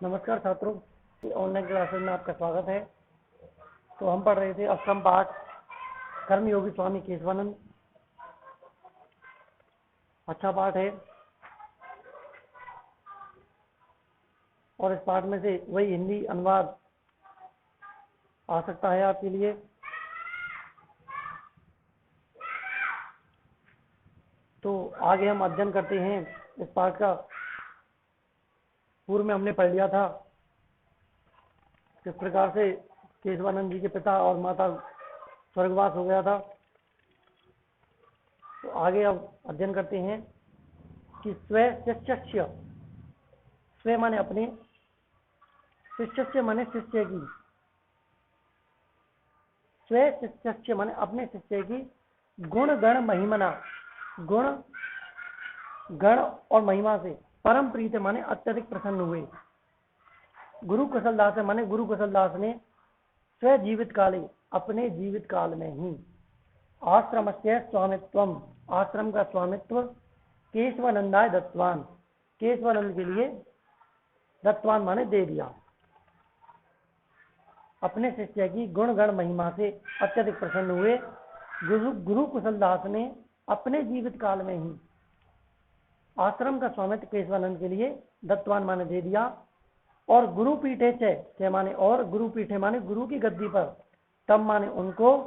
नमस्कार छात्रों, online classes में आपका स्वागत है। तो हम पढ़ रहे थे अष्टम पाठ कर्मयोगी स्वामी केशवानंद। अच्छा पाठ है और इस पाठ में से वही हिंदी अनुवाद आ सकता है आपके लिए। तो आगे हम अध्ययन करते हैं इस पाठ का। पूर्व में हमने पढ़ लिया था किस प्रकार से केशवानंद जी के पिता और माता स्वर्गवास हो गया था। तो आगे अब अध्ययन करते हैं कि स्व माने अपने, शिष्य माने शिष्य की, स्व माने अपने शिष्य की गुण गण महिमना, गुण गण और महिमा से परम प्रीत माने अत्यधिक प्रसन्न हुए। गुरु कुशलदास माने गुरु कुशलदास ने स्व जीवित काले, अपने जीवित काल में ही आश्रम से स्वामित्वम, आश्रम का स्वामित्व केशवानंदाय दत्तवान, केशवानंद के लिए दत्तवान माने दे दिया। अपने शिष्य की गुण गण महिमा से अत्यधिक प्रसन्न हुए। गुरु कुशलदास ने अपने जीवित काल में ही आश्रम का स्वामित्व केशवानंद के लिए दत्तवान माने दे दिया। और गुरु पीठे च माने और, गुरु पीठे माने गुरु की गद्दी पर, तब माने उनको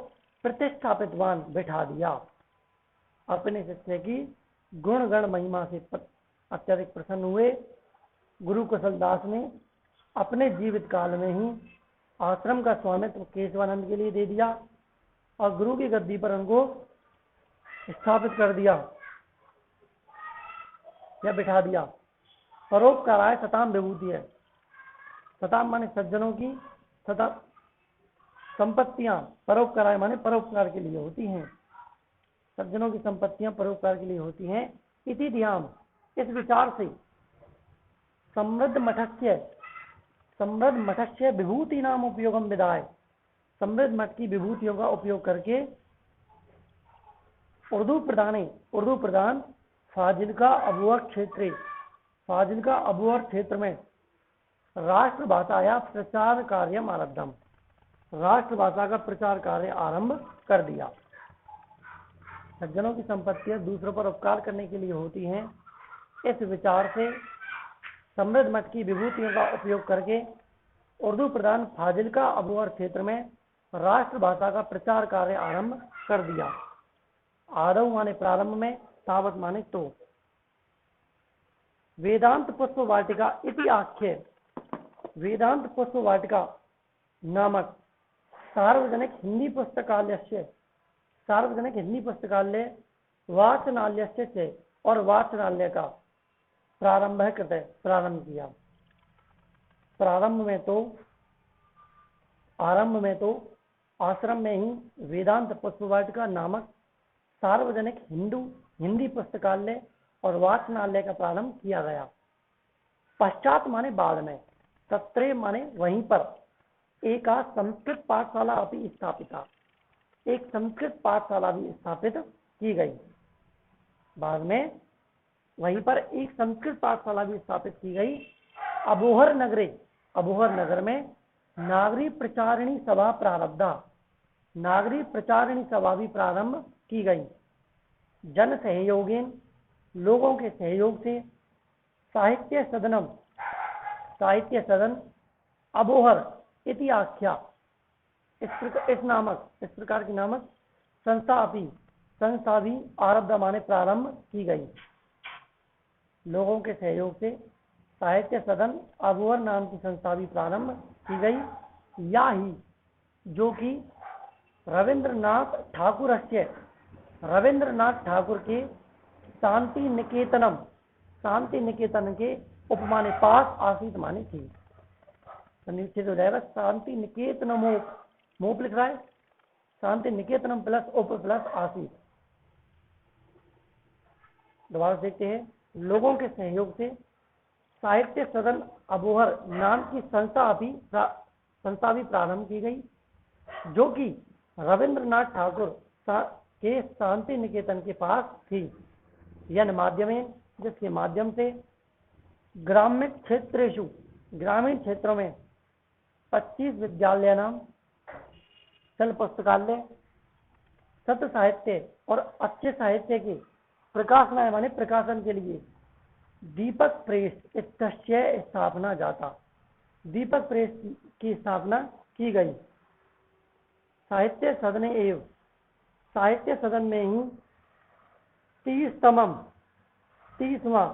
प्रतिष्ठापितवान बैठा दिया। अपने शिष्य की गुण गण महिमा से अत्यधिक प्रसन्न हुए। गुरु कुशलदास ने अपने जीवित काल में ही आश्रम का स्वामित्व केशवानंद के लिए दे दिया और गुरु की गद्दी पर उनको स्थापित कर दिया या बिठा दिया। परोपकाराय सताम विभूति है। सताम माने सज्जनों की, तथा संपत्तियां परोपकाराय माने परोपकार के लिए होती हैं। सज्जनों की संपत्तियां परोपकार के लिए होती हैं। इति ध्यान, इस विचार से समृद्ध मठस्य विभूति नाम उपयोगम विदाय, समृद्ध मठ की विभूतियों का उपयोग करके उर्दू प्रधान फाजिल्का अबुअर क्षेत्र में राष्ट्रभाषाया प्रचार कार्य आरब्धम, राष्ट्रभाषा का प्रचार कार्य आरंभ कर दिया। सज्जनों की संपत्तियां दूसरों पर उपकार करने के लिए होती हैं। इस विचार से समृद्ध मठ की विभूतियों का उपयोग करके उर्दू प्रधान फाजिल्का अबुअर क्षेत्र में राष्ट्रभाषा का प्रचार कार्य आरंभ कर दिया। आदौ माने प्रारंभ में, तावत माने तो। वेदांत पुष्प वाटिका इति आख्य, वेदांत पुष्प वाटिका नामक सार्वजनिक हिंदी पुस्तकालय वाचनालय और वाचनालय का प्रारंभ किया। आरंभ में तो आश्रम में ही वेदांत पुष्प वाटिका नामक सार्वजनिक हिंदी पुस्तकालय और वाचनालय का प्रारंभ किया गया। पश्चात माने बाद में, तत्रे माने वहीं पर, एक संस्कृत पाठशाला अभी स्थापिता, एक संस्कृत पाठशाला भी स्थापित की गई। बाद में वहीं पर एक संस्कृत पाठशाला भी स्थापित की गई। अबोहर नगर में नागरी प्रचारिणी सभा प्रारब्धा, नागरी प्रचारिणी सभा भी प्रारंभ की गई। जन सहयोगेन, लोगों के सहयोग से, साहित्य सदन अबोहर इति आख्या, इस प्रकार की नामक संस्था भी आरब्ध माने प्रारंभ की गई। लोगों के सहयोग से साहित्य सदन अबोहर नाम की संस्था भी प्रारंभ की गई। या ही, जो कि रविंद्रनाथ ठाकुर के शांति निकेतन के उपमाने पास आसित माने थी। निश्चित हो जाएगा, शांति निकेतनम मोप लिख रहा है, शांति निकेतनम प्लस उप प्लस आसित। दोबारा देखते हैं। लोगों के सहयोग से साहित्य सदन अबोहर नाम की संस्था भी प्रारंभ की गई, जो कि रविंद्रनाथ ठाकुर के शांति निकेतन के पास थी। यन माध्यमेन, जिसके माध्यम से ग्राम्य क्षेत्रेषु ग्रामीण क्षेत्रों में 25 विद्यालय नाम चल पुस्तकालय, सत्य साहित्य और अच्छे साहित्य के प्रकाशनाय माने प्रकाशन के लिए दीपक प्रेस इत्यस्य स्थापना जाता। दीपक प्रेस की स्थापना की गई। साहित्य सदन एवं साहित्य सदन में ही 30वां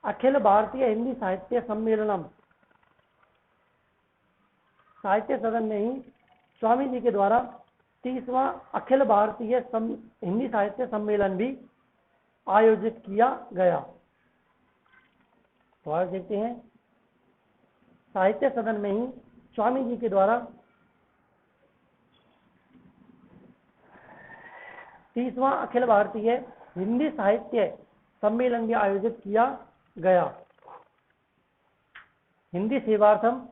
अखिल भारतीय हिंदी साहित्य सम्मेलनम, साहित्य सदन में ही स्वामी जी के द्वारा 30वां अखिल भारतीय हिंदी साहित्य सम्मेलन भी आयोजित किया गया। तो आज देखते हैं, साहित्य सदन में ही स्वामी जी के द्वारा 30वां अखिल भारतीय हिंदी साहित्य सम्मेलन भी आयोजित किया गया। हिंदी सेवार्थम,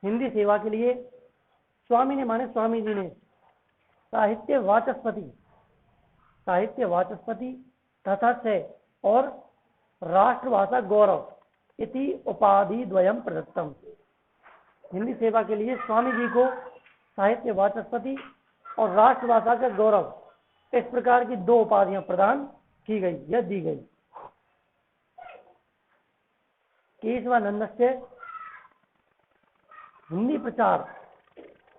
हिंदी सेवा के लिए स्वामी ने माने स्वामी जी ने साहित्य वाचस्पति तथा से और राष्ट्रभाषा गौरव इति उपाधि द्वयम प्रदत्तम। हिंदी सेवा के लिए स्वामी जी को साहित्य वाचस्पति और राष्ट्रभाषा का गौरव इस प्रकार की 2 उपाधियां प्रदान की गई या दी गई। केशवानंद से हिंदी प्रचार,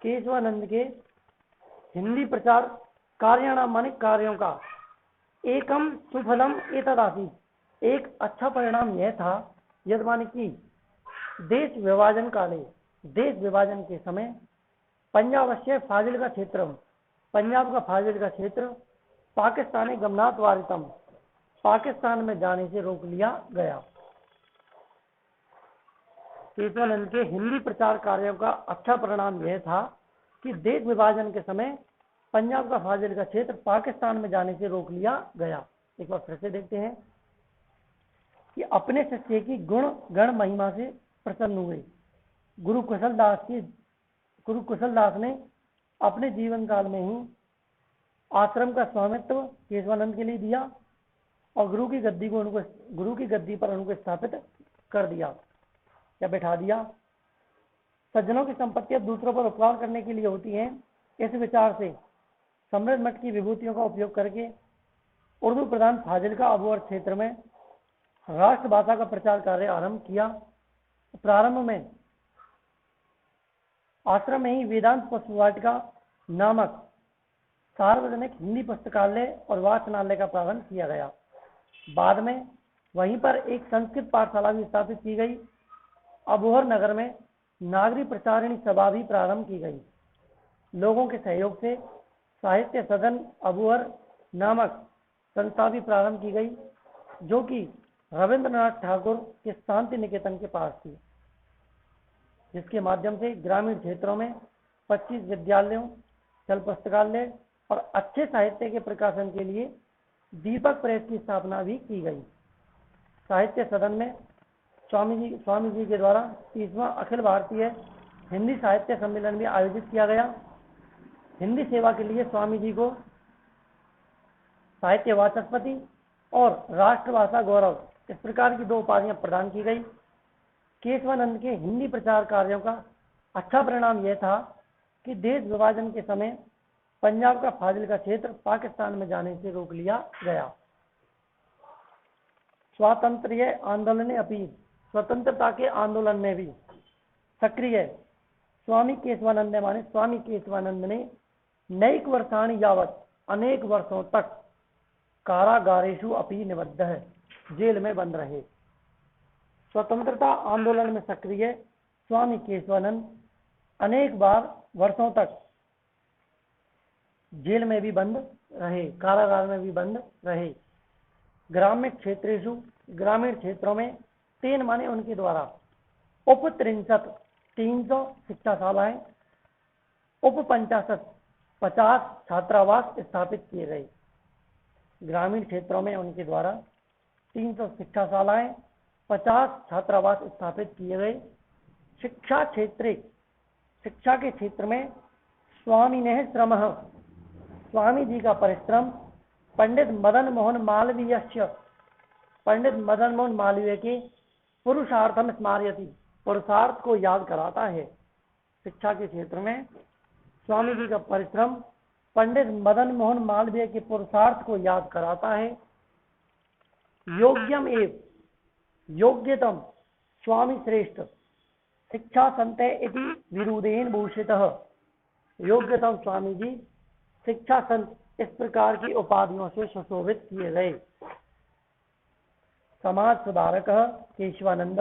केशवानंद के हिंदी प्रचार कार्याणाम माने कार्यों का एकम सुफलम एतदासी, एक अच्छा परिणाम यह था यद माने कि देश विभाजन काले, देश विभाजन के समय पंजाब से फाजिल का क्षेत्र, पंजाब का फाजिल का क्षेत्र पाकिस्तानी गमनात वारितम, पाकिस्तान में जाने से रोक लिया गया। केशवानंद के हिंदी प्रचार कार्यों का अच्छा परिणाम यह था कि देश विभाजन के समय पंजाब का फाजिल का क्षेत्र पाकिस्तान में जाने से रोक लिया गया। एक बार फिर से देखते हैं कि अपने शिष्य की गुण गण महिमा से प्रसन्न हुए। गुरु कुशलदास ने अपने जीवन काल में ही आश्रम का स्वामित्व केशवानंद के लिए दिया और गुरु की गद्दी पर उनको स्थापित कर दिया या बैठा दिया। सज्जनों की संपत्तियां दूसरों पर उपकार करने के लिए होती हैं, इस विचार से समृद्ध मठ की विभूतियों का उपयोग करके उर्दू प्रधान फाजिलका अबोहर क्षेत्र में राष्ट्रभाषा का प्रचार कार्य आरंभ किया। प्रारंभ में आश्रम में ही वेदांत पुष्पवाटिका नामक सार्वजनिक हिंदी पुस्तकालय और वाचनालय का प्रारंभ किया गया। बाद में वहीं पर एक संस्कृत पाठशाला भी स्थापित की गई। अबोहर नगर में नागरिक प्रचारिणी सभा भी प्रारंभ की गई। लोगों के सहयोग से साहित्य सदन अबोहर नामक संस्था भी प्रारंभ की गई, जो कि रविंद्रनाथ ठाकुर के शांति निकेतन के पास थी, जिसके माध्यम से ग्रामीण क्षेत्रों में 25 विद्यालयों, चल पुस्तकालय और अच्छे साहित्य के प्रकाशन के लिए दीपक प्रेस की स्थापना भी की गई। साहित्य सदन में स्वामी जी के द्वारा 30वां अखिल भारतीय हिंदी साहित्य सम्मेलन भी आयोजित किया गया। हिंदी सेवा के लिए स्वामी जी को साहित्य वाचस्पति और राष्ट्रभाषा गौरव इस प्रकार की 2 उपाधियां प्रदान की गई। केशवानंद के हिंदी प्रचार कार्यों का अच्छा परिणाम यह था कि देश विभाजन के समय पंजाब का फाजिल का क्षेत्र पाकिस्तान में जाने से रोक लिया गया। स्वातंत्र्य आंदोलन अपील, स्वतंत्रता के आंदोलन में भी सक्रिय स्वामी केशवानंद ने नैक वर्षाणि यावत, अनेक वर्षों तक कारागारेषु अपि निबद्ध है, जेल में बंद रहे। स्वतंत्रता आंदोलन में सक्रिय स्वामी केशवानंद अनेक बार वर्षों तक जेल में भी बंद रहे, कारागार में भी बंद रहे। ग्रामीण क्षेत्रों में 3 माने उनके द्वारा उप 300 शिक्षाशालाएं, उप 50 छात्रावास स्थापित किए गए। ग्रामीण क्षेत्रों में उनके द्वारा 300 शिक्षाशालाएं, 50 छात्रावास स्थापित किए गए। शिक्षा के क्षेत्र में स्वामी ने स्वामी जी का परिश्रम पंडित मदन मोहन मालवीय के पुरुषार्थम स्मारयति, पुरुषार्थ को याद कराता है। शिक्षा के क्षेत्र में स्वामी जी का परिश्रम पंडित मदन मोहन मालवीय के पुरुषार्थ को याद कराता है। योग्यम एव योग्यतम स्वामी श्रेष्ठ शिक्षा संतय इति विरुदेन भूषितः। योग्यतम स्वामी जी शिक्षा संत इस प्रकार की उपाधियों से सुशोभित किए गए। समाज सुधारक केशवानंद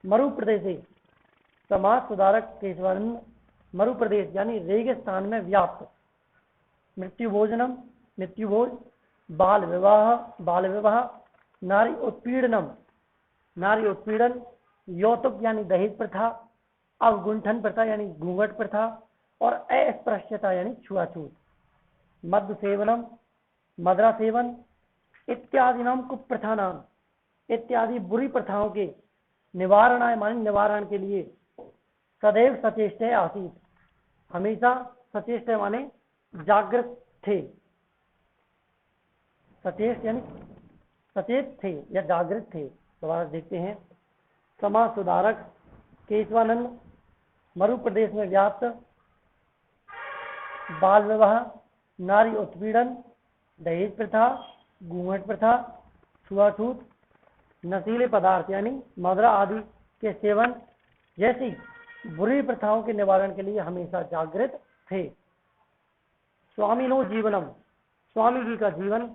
मरु प्रदेशे। समाज सुधारक केशवानंद मरु प्रदेश यानी रेगिस्तान में व्याप्त। मृत्यु भोजनम मृत्यु भोज, बाल विवाह, नारी उत्पीड़न, यौतुक यानी दहेज प्रथा, अवगुंठन प्रथा यानी घूंघट प्रथा और अस्पृश्यता यानी छुआछूत। मद्य सेवनम मदरा सेवन इत्यादि नाम कुप्रथा नाम इत्यादि बुरी प्रथाओं के निवारणाय माने निवारण के लिए सदैव सचेष्ट आसीत, हमेशा सचेष्ट माने जागृत थे। सचेष्ट यानी सचेत थे या जागृत थे। दोबारा देखते हैं। समाज सुधारक केशवानंद मरु प्रदेश में व्याप्त। बाल विवाह, नारी उत्पीड़न, दहेज प्रथा, घूंघट प्रथा, छुआछूत, नशीले पदार्थ यानी मदरा आदि के सेवन जैसी बुरी प्रथाओं के निवारण के लिए हमेशा जागृत थे। स्वामिनो जीवनम स्वामी जी का जीवन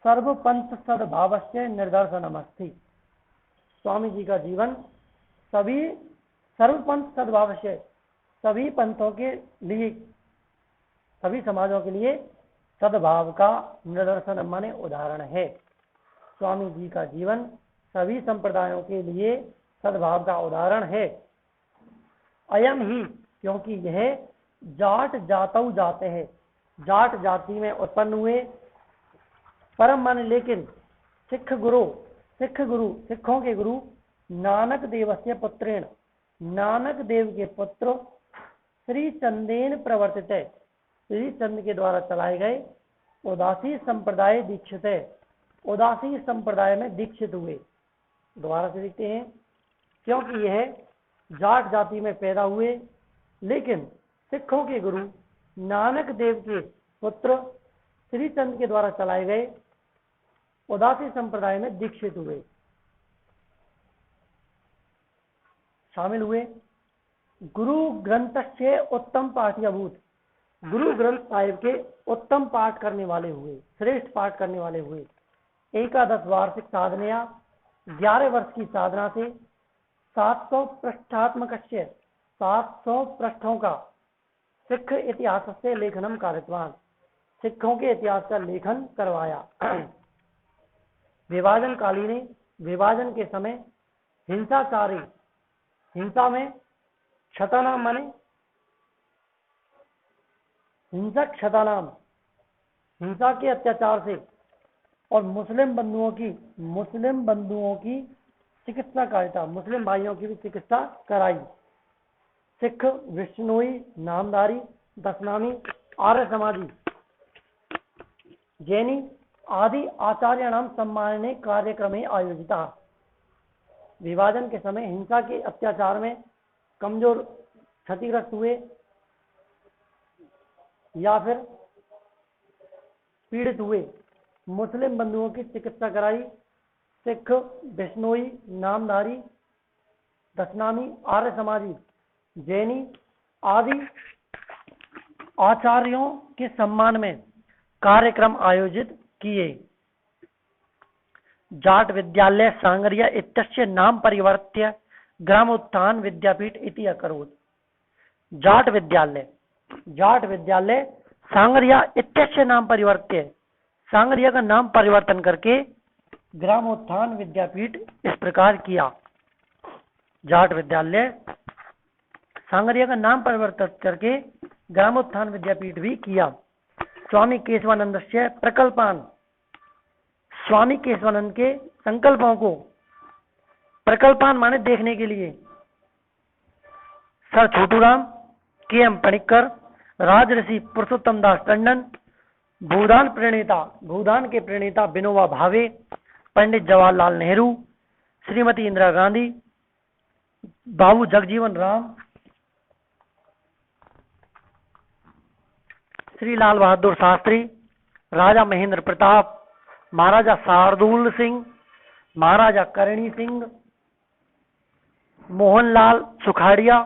सर्वपंथ सद्भावस्य निदर्शनमस्ति। स्वामी जी का जीवन सभी सर्वपंथ सद्भावस्य सभी पंथों के लिए सभी समाजों के लिए सद्भाव का निदर्शन माने उदाहरण है। स्वामी जी का जीवन सभी संप्रदायों के लिए सद्भाव का उदाहरण है। अयम ही क्योंकि यह जाट जातौ जाते हैं, जाट जाति में उत्पन्न हुए। परम माने लेकिन सिखों के गुरु नानक देवस्य पुत्रेण नानक देव के पुत्र श्री चंदेन प्रवर्तित है, श्री चंद के द्वारा चलाए गए उदासी संप्रदाय दीक्षित है, उदासी संप्रदाय में दीक्षित हुए। दोबारा से देखते हैं। क्योंकि यह जाट जाति में पैदा हुए लेकिन सिखों के गुरु नानक देव के पुत्र श्री चंद के द्वारा चलाए गए उदासी संप्रदाय में दीक्षित हुए, शामिल हुए। गुरु ग्रंथ से उत्तम पाठ्यभूत, गुरु ग्रंथ साहिब के उत्तम पाठ करने वाले हुए, श्रेष्ठ पाठ करने वाले हुए। एकादश वार्षिक साधनया 11 वर्ष की साधना से 700 पृष्ठात्मक 700 पृष्ठों का सिख इतिहास से लेखनम कार्यवान, सिखों के इतिहास का लेखन करवाया। विभाजन कालीन विभाजन के समय हिंसाचारी, हिंसा में क्षतानाम माने हिंसक क्षतानाम, हिंसा के अत्याचार से और मुस्लिम बंधुओं की चिकित्सा कारिता, मुस्लिम भाइयों की भी चिकित्सा कराई। सिख विष्णुई नामधारी दशनामी आर्य समाजी जैनी आदि आचार्य नाम सम्मानने कार्यक्रमे आयोजिता। विभाजन के समय हिंसा के अत्याचार में कमजोर क्षतिग्रस्त हुए या फिर पीड़ित हुए मुस्लिम बंधुओं की चिकित्सा कराई। सिख बिश्नोई नामधारी दशनामी आर्य समाजी जैनी आदि आचार्यों के सम्मान में कार्यक्रम आयोजित किए। जाट विद्यालय सांगरिया इत्यस्य नाम परिवर्त्य ग्रामोत्थान विद्यापीठ इति अकरोत्। जाट विद्यालय सांगरिया इत्यस्य नाम परिवर्त्य, सांगरिया का नाम परिवर्तन करके ग्रामोत्थान विद्यापीठ इस प्रकार किया। जाट विद्यालय सांगरिया का नाम परिवर्तन करके ग्रामोत्थान विद्यापीठ भी किया। स्वामी केशवानंद से प्रकल्पान, स्वामी केशवानंद के संकल्पों को, प्रकल्पान माने देखने के लिए, सर छोटूराम, के.एम. पणिक्कर, राजऋषि पुरुषोत्तम दास टंडन, भूदान के प्रणेता विनोबा भावे, पंडित जवाहरलाल नेहरू, श्रीमती इंदिरा गांधी, बाबू जगजीवन राम, श्री लाल बहादुर शास्त्री, राजा महेंद्र प्रताप, महाराजा शार्दुल सिंह, महाराजा करणी सिंह, मोहनलाल सुखाड़िया,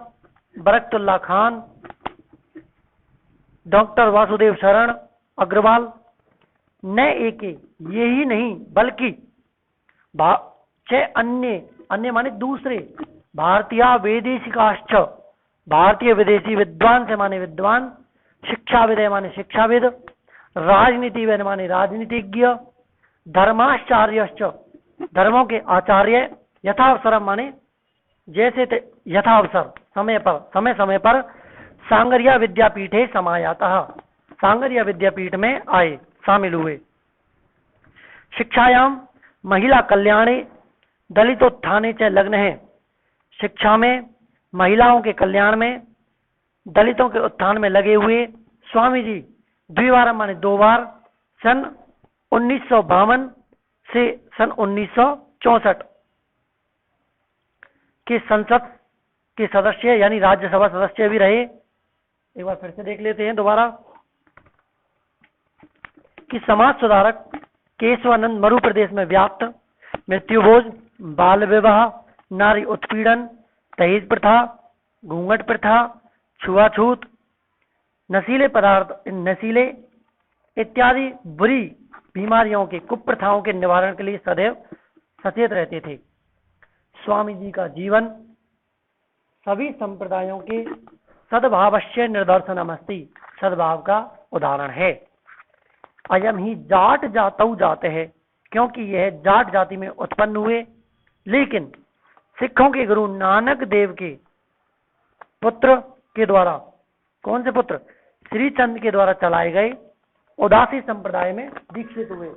बरकतुल्ला खान, डॉक्टर वासुदेव शरण अग्रवाल, न एक ये ही नहीं बल्कि छह अन्य माने दूसरे भारतीय वैदेशिकाश्च, भारतीय विदेशी विद्वान से माने विद्वान, शिक्षाविद माने शिक्षाविद, राजनीतिविद माने राजनीतिज्ञ, धर्माचार्यश्च धर्मों के आचार्य, यथावसर माने जैसे यथावसर समय समय पर सांगरिया विद्यापीठे समायातः, सांगरिया विद्यापीठ में आए, शामिल हुए। शिक्षायाम महिला कल्याणे दलितोत्थाने च लग्न है, शिक्षा में महिलाओं के कल्याण में दलितों के उत्थान में लगे हुए स्वामी जी द्विवार माने 2 बार सन 1952 से सन 1964 के संसद के सदस्य यानी राज्यसभा सदस्य भी रहे। एक बार फिर से देख लेते हैं दोबारा कि समाज सुधारक केशवानंद मरु प्रदेश में व्याप्त मृत्युभोज, बाल विवाह, नारी उत्पीड़न, दहेज प्रथा, घूंघट प्रथा, छुआछूत, नशीले पदार्थ, नशीले इत्यादि बुरी बीमारियों के कुप्रथाओं के निवारण के लिए सदैव सचेत रहते थे। स्वामी जी का जीवन सभी संप्रदायों के सद्भावस्य निदर्शनमस्ति, सद्भाव का उदाहरण है। अयम ही जाट जातौ जाते है, क्योंकि यह जाट जाति में उत्पन्न हुए, लेकिन सिखों के गुरु नानक देव के पुत्र के द्वारा, कौन से पुत्र? श्री चंद के द्वारा चलाए गए उदासी संप्रदाय में दीक्षित हुए।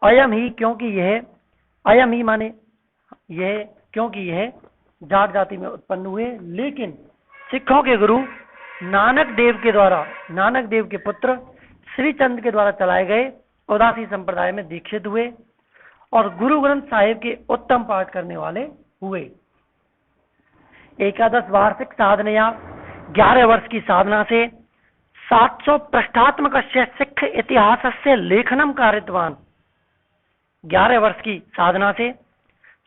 अयम ही क्योंकि यह, अयम ही माने यह, क्योंकि यह जाट जाति में उत्पन्न हुए, लेकिन सिखों के गुरु नानक देव के द्वारा, नानक देव के पुत्र श्री चंद के द्वारा चलाए गए उदासी संप्रदाय में दीक्षित हुए और गुरु ग्रंथ साहिब के उत्तम पाठ करने वाले हुए। एकादश वार्षिक साधनया 11 वर्ष की साधना से 700 पृष्ठात्मक सिख इतिहास से लेखनम कारितवान। 11 वर्ष की साधना से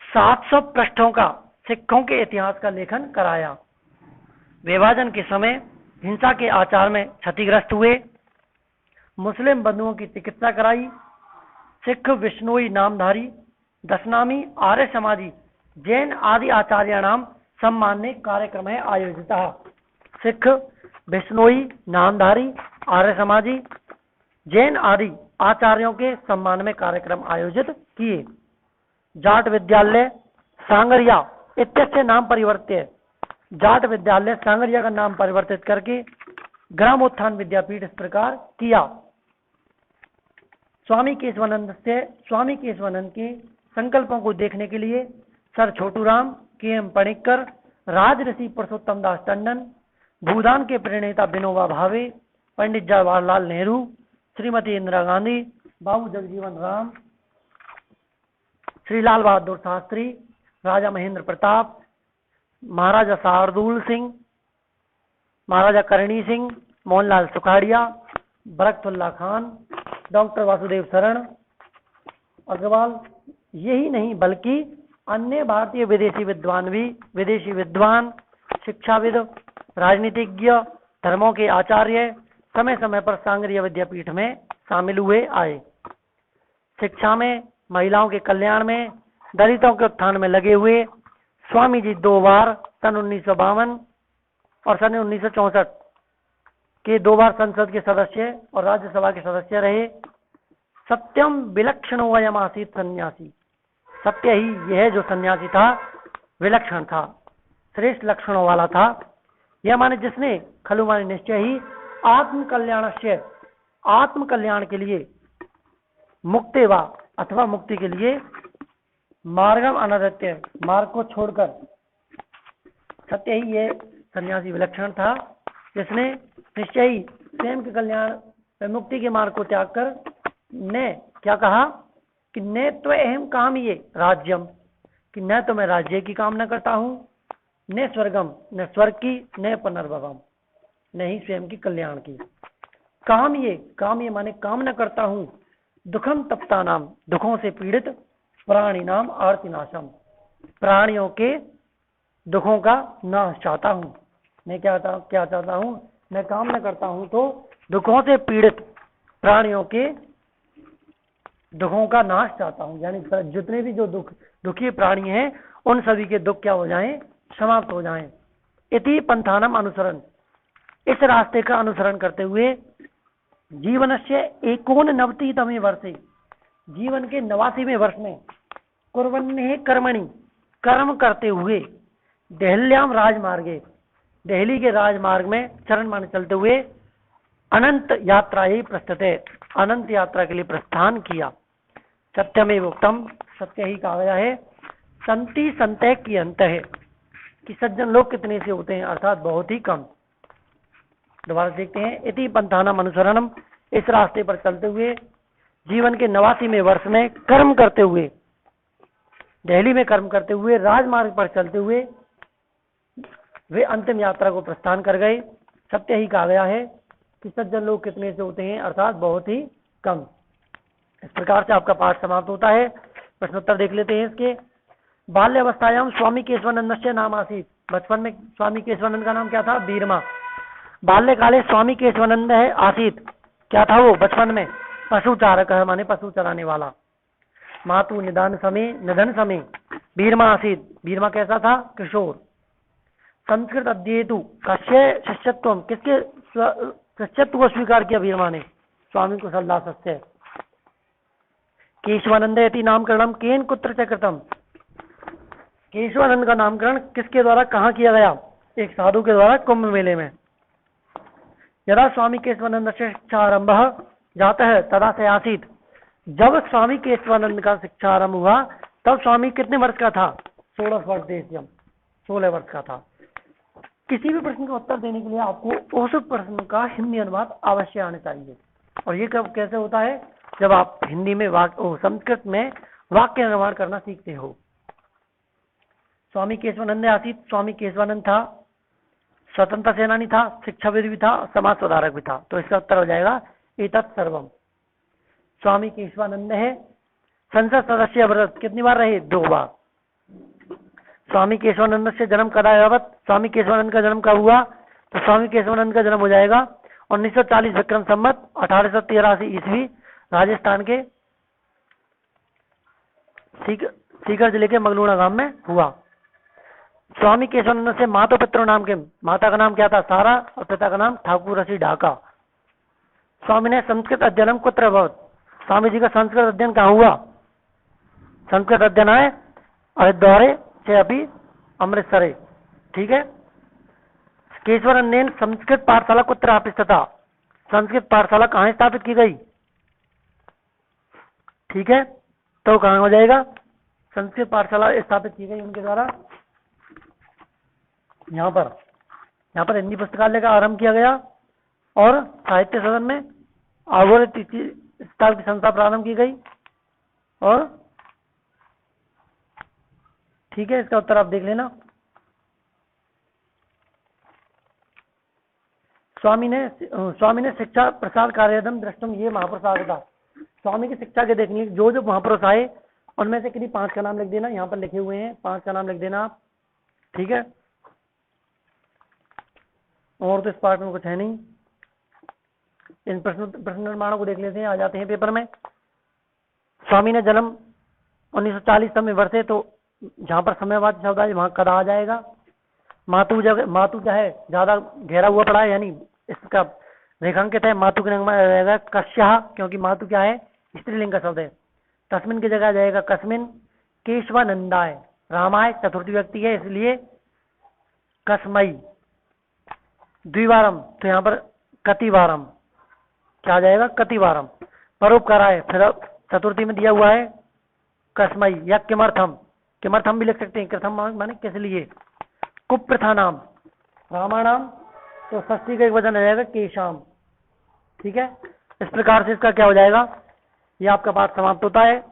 700 पृष्ठों का सिखों के इतिहास का लेखन कराया। विभाजन के समय हिंसा के आचार में क्षतिग्रस्त हुए, मुस्लिम बंधुओं की चिकित्सा कराई, सिख विष्णोई नामधारी, दशनामी, आर्य समाजी, जैन आदि आचार्य नाम सम्मान्य कार्यक्रम है आयोजित। सिख विष्णोई नामधारी, आर्य समाजी, जैन आदि आचार्यों के सम्मान में कार्यक्रम आयोजित किए। जाट विद्यालय सांगरिया इत्यस्य नाम परिवर्त्य, जाट विद्यालय सांगरिया का नाम परिवर्तित करके ग्रामोत्थान विद्यापीठ इस प्रकार किया। स्वामी केशवानंद के संकल्पों को देखने के लिए सर छोटूराम, के.एम. पणिक्कर, राजऋषि पुरुषोत्तम दास टंडन, भूदान के प्रणेता विनोबा भावे, पंडित जवाहरलाल नेहरू, श्रीमती इंदिरा गांधी, बाबू जगजीवन राम, श्री लाल बहादुर शास्त्री, राजा महेंद्र प्रताप, महाराजा शार्दुल सिंह, महाराजा करणी सिंह, मोहनलाल सुखाड़िया, बरकतुल्ला खान, डॉक्टर वासुदेव शरण अग्रवाल, यही नहीं बल्कि अन्य भारतीय विदेशी विद्वान, शिक्षाविद, राजनीतिज्ञ, धर्मों के आचार्य समय समय पर सांगरिया विद्यापीठ में शामिल हुए आए। शिक्षा में, महिलाओं के कल्याण में, दलितों के उत्थान में लगे हुए स्वामी जी 2 बार सन 1952 और सन 1964 के 2 बार संसद के सदस्य और राज्यसभा के सदस्य रहे। सत्यम विलक्षणो अयम आसीत सन्यासी, सत्य ही यह जो सन्यासी था विलक्षण था, श्रेष्ठ लक्षणों वाला था। यह माने जिसने खलु माने निश्चय ही आत्म कल्याण के लिए, मुक्ति वा अथवा मुक्ति के लिए मार्गम अनदत्य, मार्ग को छोड़कर, सत्य ही ये सन्यासी विलक्षण था जिसने निश्चय ही स्वयं के कल्याण व मुक्ति के मार्ग को त्याग कर ने क्या कहा कि ने तो अहम काम ये राज्यम, कि न तो मैं राज्य की कामना करता हूँ, न स्वर्गम, न स्वर्ग की, न पुनर्भवम, न ही स्वयं की कल्याण की। काम ये माने कामना करता हूँ, दुखम तप्ता नाम, दुखों से पीड़ित, प्राणी नाम आर्तिनाशम, प्राणियों के दुखों का नाश चाहता हूँ। मैं क्या चाहता हूँ, मैं कामना करता हूँ तो दुखों से पीड़ित प्राणियों के दुखों का नाश चाहता हूँ, यानी जितने भी जो दुखी प्राणी हैं उन सभी के दुख क्या हो जाएं, समाप्त हो जाएं। इति पंथानम अनुसरण, इस रास्ते का अनुसरण करते हुए जीवनस्य 89तमे वर्षे, जीवन के 89वें वर्ष में कुर्वन्ने कर्मणि, कर्म करते हुए देहल्याम राजमार्गे, दिल्ली के राजमार्ग में चरण मान चलते हुए अनंत यात्रा ही प्रस्तुते, अनंत यात्रा के लिए प्रस्थान किया। सत्यमेव उक्तम, सत्य ही कहा गया है। संति संतय की अंत है कि सज्जन लोग कितने से होते हैं, अर्थात बहुत ही कम। दोबारा देखते हैं। इति पंथानम अनुसरणम, इस रास्ते पर चलते हुए जीवन के 89वें वर्ष में कर्म करते हुए, दिल्ली में कर्म करते हुए राजमार्ग पर चलते हुए वे अंतिम यात्रा को प्रस्थान कर गए। सत्य ही कहा गया है कि सज्जन लोग कितने से होते हैं, अर्थात बहुत ही कम। इस प्रकार से आपका पाठ समाप्त होता है। प्रश्नोत्तर देख लेते हैं इसके। बाल्यावस्थायाम स्वामी केशवानंद से नाम आसीत, बचपन में स्वामी केशवानंद का नाम क्या था, बीरमा। बाल्यकाले स्वामी केशवानंद है आसीत, क्या था वो बचपन में, पशुचारक है, माने पशु चराने वाला। मातु निधन समय बीरमा आसीत, बीरमा कैसा था, किशोर। संस्कृत अध्येतु कस्य शिष्यत्व, किसके शिष्यत्व को स्वीकार किया बीरमा ने, स्वामी कुशलदास से। केशवानंद यति नामकरणम केन कुत्र च कृतम, केशवानंद का नामकरण किसके द्वारा कहाँ किया गया, एक साधु के द्वारा कुंभ मेले में। यदा स्वामी केशवानंद से शिक्षारंभ जाता है तदा से आसीत, जब स्वामी केशवानंद का शिक्षा आरंभ हुआ तब स्वामी कितने वर्ष का था, 16 वर्ष देशम, 16 वर्ष का था। किसी भी प्रश्न का उत्तर देने के लिए आपको उस प्रश्न का हिंदी अनुवाद अवश्य आना चाहिए। और ये कब कैसे होता है, जब आप हिंदी में संस्कृत में वाक्य निर्माण करना सीखते हो। स्वामी केशवानंद आसीत, स्वामी केशवानंद था, स्वतंत्रता सेनानी था, शिक्षाविद भी था, समाज सुधारक भी था। तो इसका उत्तर हो जाएगा एतत् सर्वम। स्वामी केशवानंद है संसद सदस्य व्रत, कितनी बार रहे, 2 बार। स्वामी केशवानंद से जन्म कदा यावत, स्वामी केशवानंद का जन्म कब हुआ, तो स्वामी केशवानंद का जन्म हो जाएगा 1940 विक्रम संवत 1883 ईस्वी, राजस्थान के सीकर जिले के मगलूणा गांव में हुआ। स्वामी केशवानंद से माता पितृ नाम के, माता का नाम क्या था, सारा, और पिता का नाम ठाकुर रसी ढाका। स्वामी ने संस्कृत अध्ययन कुत्र अभवत, स्वामी जी का संस्कृत अध्ययन कहाँ हुआ, संस्कृत अध्ययन है हरिद्वारे से अभी अमृतसर, ठीक है। केशवानंद ने संस्कृत पाठशाला कुत्र स्थापित, संस्कृत पाठशाला कहाँ स्थापित की गई, ठीक है, तो कहाँ हो जाएगा, संस्कृत पाठशाला स्थापित की गई उनके द्वारा, यहाँ पर हिंदी पुस्तकालय का आरंभ किया गया और साहित्य सदन में आवर्त स्टाल की संस्था प्रारंभ की गई। और ठीक है, इसका उत्तर आप देख लेना। स्वामी ने शिक्षा प्रसाद कार्यदम दृष्टम, ये महापुरुष था। स्वामी की शिक्षा के देखने जो जो महापुरुष आए उनमें से किन्हीं 5 का नाम लिख देना, यहाँ पर लिखे हुए हैं 5 का नाम लिख देना आप, ठीक है। और तो इस पार्ट में कुछ है नहीं। इन प्रश्न निर्माणों को देख लेते हैं, आ जाते हैं पेपर में। स्वामी ने जन्म 1940 में वर्षे, तो जहां पर समयवाद शब्द है वहां कदा आ जाएगा। मातु क्या है, ज्यादा गहरा हुआ पड़ा है, यानी इसका रेखांकित है, मातु के रंग में रहेगा कश्या, क्योंकि मातु क्या है, स्त्रीलिंग का शब्द है। तस्मिन की जगह जाएगा कस्मिन। केशवानंदाय, रामाय चतुर्थी व्यक्ति है इसलिए कस्मई। द्विवारम, तो यहाँ पर कतिवारम, क्या आ जाएगा, कतिवारम। परोपकाराय, फिर चतुर्थी में दिया हुआ है कस्मई या किमर्थम, किमर्थम भी लिख सकते हैं, कृथम माने किस लिए। कुप्रथा नाम, रामाणाम, तो षष्ठी का एक वचन आ जाएगा केशाम, ठीक है। इस प्रकार से इसका क्या हो जाएगा, ये आपका पाठ समाप्त होता है।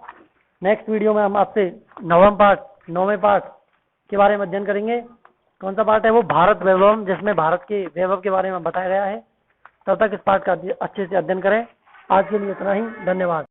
नेक्स्ट वीडियो में हम आपसे 9वां पाठ 9वें पाठ के बारे में अध्ययन करेंगे। कौन सा पाठ है वो? भारत वैभवम, जिसमें भारत के वैभव के बारे में बताया गया है। तब तक इस पाठ का अच्छे से अध्ययन करें। आज के लिए इतना ही, धन्यवाद।